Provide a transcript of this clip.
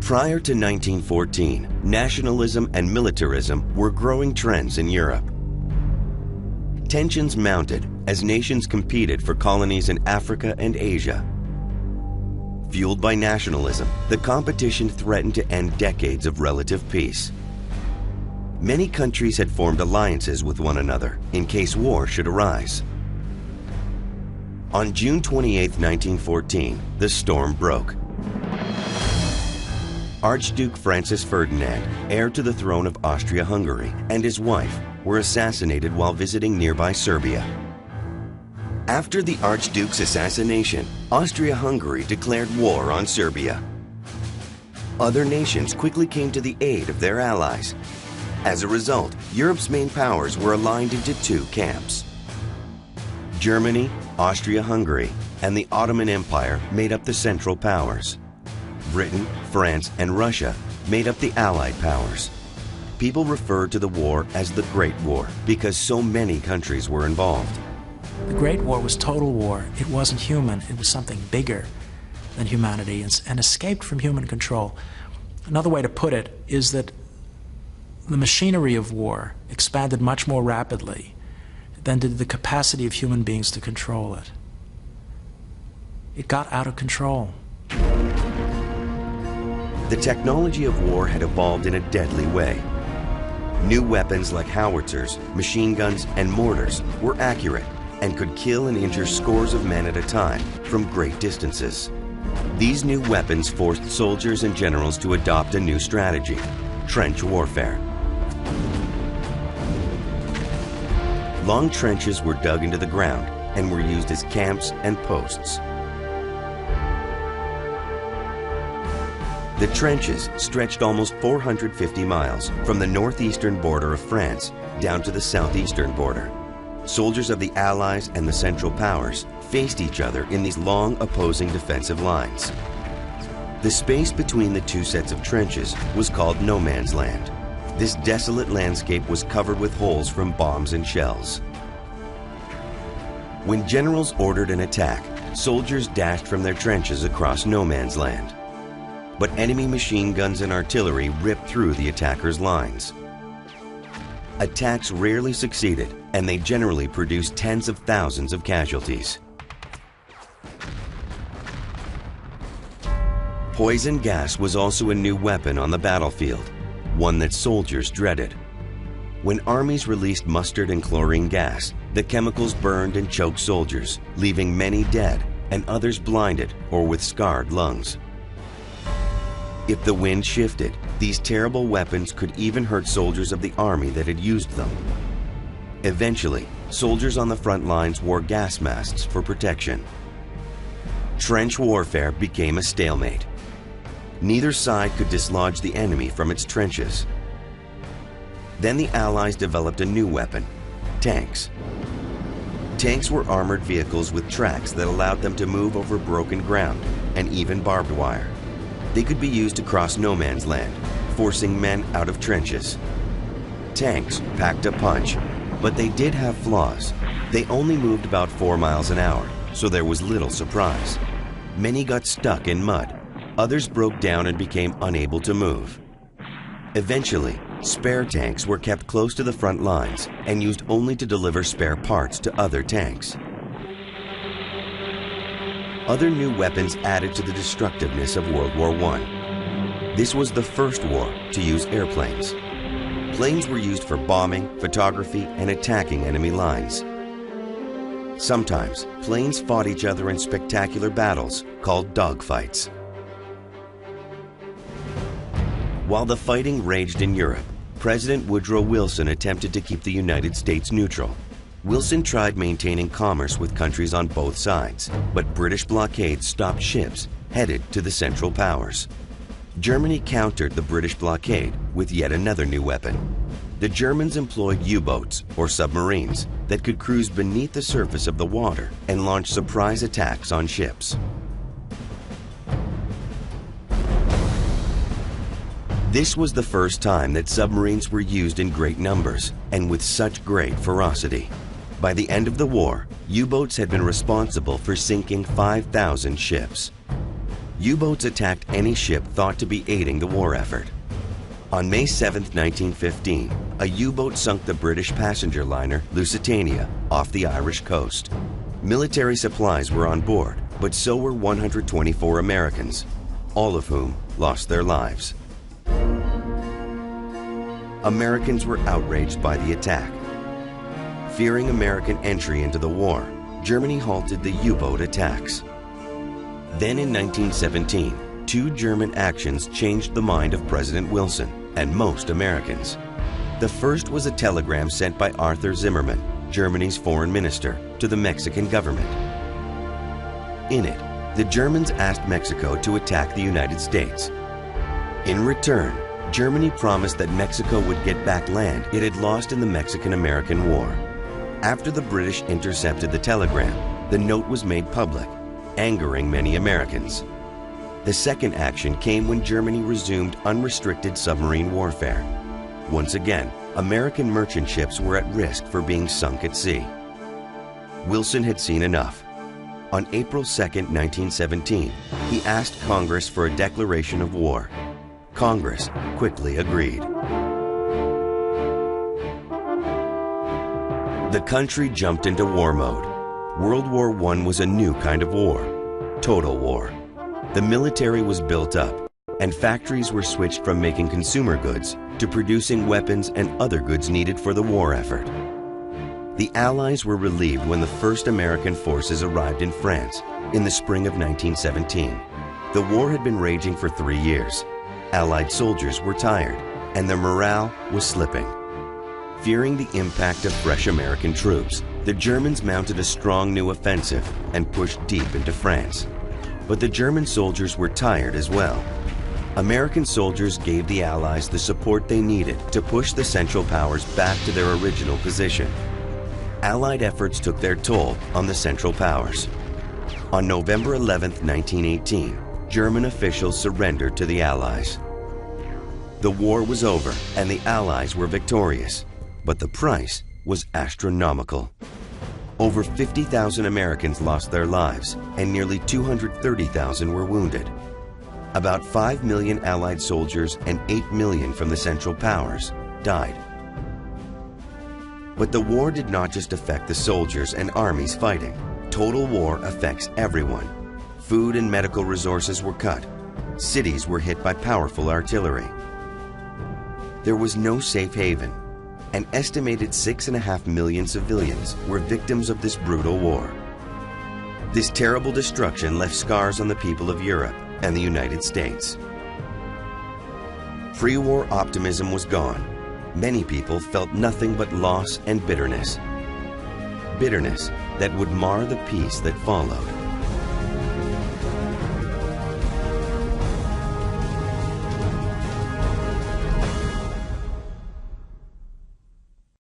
Prior to 1914, nationalism and militarism were growing trends in Europe. Tensions mounted as nations competed for colonies in Africa and Asia. Fueled by nationalism, the competition threatened to end decades of relative peace. Many countries had formed alliances with one another in case war should arise. On June 28, 1914, the storm broke. Archduke Francis Ferdinand, heir to the throne of Austria-Hungary, and his wife were assassinated while visiting nearby Serbia. After the Archduke's assassination, Austria-Hungary declared war on Serbia. Other nations quickly came to the aid of their allies. As a result, Europe's main powers were aligned into two camps. Germany, Austria-Hungary, and the Ottoman Empire made up the Central Powers. Britain, France, and Russia made up the Allied powers. People referred to the war as the Great War because so many countries were involved. The Great War was total war. It wasn't human. It was something bigger than humanity and escaped from human control. Another way to put it is that the machinery of war expanded much more rapidly than did the capacity of human beings to control it. It got out of control. The technology of war had evolved in a deadly way. New weapons like howitzers, machine guns, and mortars were accurate and could kill and injure scores of men at a time from great distances. These new weapons forced soldiers and generals to adopt a new strategy: trench warfare. Long trenches were dug into the ground and were used as camps and posts. The trenches stretched almost 450 miles from the northeastern border of France down to the southeastern border. Soldiers of the Allies and the Central Powers faced each other in these long opposing defensive lines. The space between the two sets of trenches was called no man's land. This desolate landscape was covered with holes from bombs and shells. When generals ordered an attack, soldiers dashed from their trenches across no man's land. But enemy machine guns and artillery ripped through the attackers' lines. Attacks rarely succeeded, and they generally produced tens of thousands of casualties. Poison gas was also a new weapon on the battlefield, one that soldiers dreaded. When armies released mustard and chlorine gas, the chemicals burned and choked soldiers, leaving many dead and others blinded or with scarred lungs. If the wind shifted, these terrible weapons could even hurt soldiers of the army that had used them. Eventually, soldiers on the front lines wore gas masks for protection. Trench warfare became a stalemate. Neither side could dislodge the enemy from its trenches. Then the Allies developed a new weapon: tanks. Tanks were armored vehicles with tracks that allowed them to move over broken ground and even barbed wire. They could be used to cross no man's land, forcing men out of trenches. Tanks packed a punch, but they did have flaws. They only moved about 4 miles an hour, so there was little surprise. Many got stuck in mud. Others broke down and became unable to move. Eventually, spare tanks were kept close to the front lines and used only to deliver spare parts to other tanks. Other new weapons added to the destructiveness of World War I. This was the first war to use airplanes. Planes were used for bombing, photography, and attacking enemy lines. Sometimes, planes fought each other in spectacular battles called dogfights. While the fighting raged in Europe, President Woodrow Wilson attempted to keep the United States neutral. Wilson tried maintaining commerce with countries on both sides, but British blockades stopped ships headed to the Central Powers. Germany countered the British blockade with yet another new weapon. The Germans employed U-boats, or submarines, that could cruise beneath the surface of the water and launch surprise attacks on ships. This was the first time that submarines were used in great numbers and with such great ferocity. By the end of the war, U-boats had been responsible for sinking 5,000 ships. U-boats attacked any ship thought to be aiding the war effort. On May 7, 1915, a U-boat sunk the British passenger liner Lusitania off the Irish coast. Military supplies were on board, but so were 124 Americans, all of whom lost their lives. Americans were outraged by the attack. Fearing American entry into the war, Germany halted the U-boat attacks. Then in 1917, 2 German actions changed the mind of President Wilson and most Americans. The first was a telegram sent by Arthur Zimmermann, Germany's foreign minister, to the Mexican government. In it, the Germans asked Mexico to attack the United States. In return, Germany promised that Mexico would get back land it had lost in the Mexican-American War. After the British intercepted the telegram, the note was made public, angering many Americans. The second action came when Germany resumed unrestricted submarine warfare. Once again, American merchant ships were at risk for being sunk at sea. Wilson had seen enough. On April 2, 1917, he asked Congress for a declaration of war. Congress quickly agreed. The country jumped into war mode. World War I was a new kind of war, total war. The military was built up, and factories were switched from making consumer goods to producing weapons and other goods needed for the war effort. The Allies were relieved when the first American forces arrived in France in the spring of 1917. The war had been raging for 3 years. Allied soldiers were tired, and their morale was slipping. Fearing the impact of fresh American troops, the Germans mounted a strong new offensive and pushed deep into France. But the German soldiers were tired as well. American soldiers gave the Allies the support they needed to push the Central Powers back to their original position. Allied efforts took their toll on the Central Powers. On November 11, 1918, German officials surrendered to the Allies. The war was over and the Allies were victorious, but the price was astronomical. Over 50,000 Americans lost their lives and nearly 230,000 were wounded. About 5 million Allied soldiers and 8 million from the Central Powers died. But the war did not just affect the soldiers and armies fighting. Total war affects everyone. Food and medical resources were cut. Cities were hit by powerful artillery. There was no safe haven. An estimated 6.5 million civilians were victims of this brutal war. This terrible destruction left scars on the people of Europe and the United States. Pre-war optimism was gone. Many people felt nothing but loss and bitterness. Bitterness that would mar the peace that followed.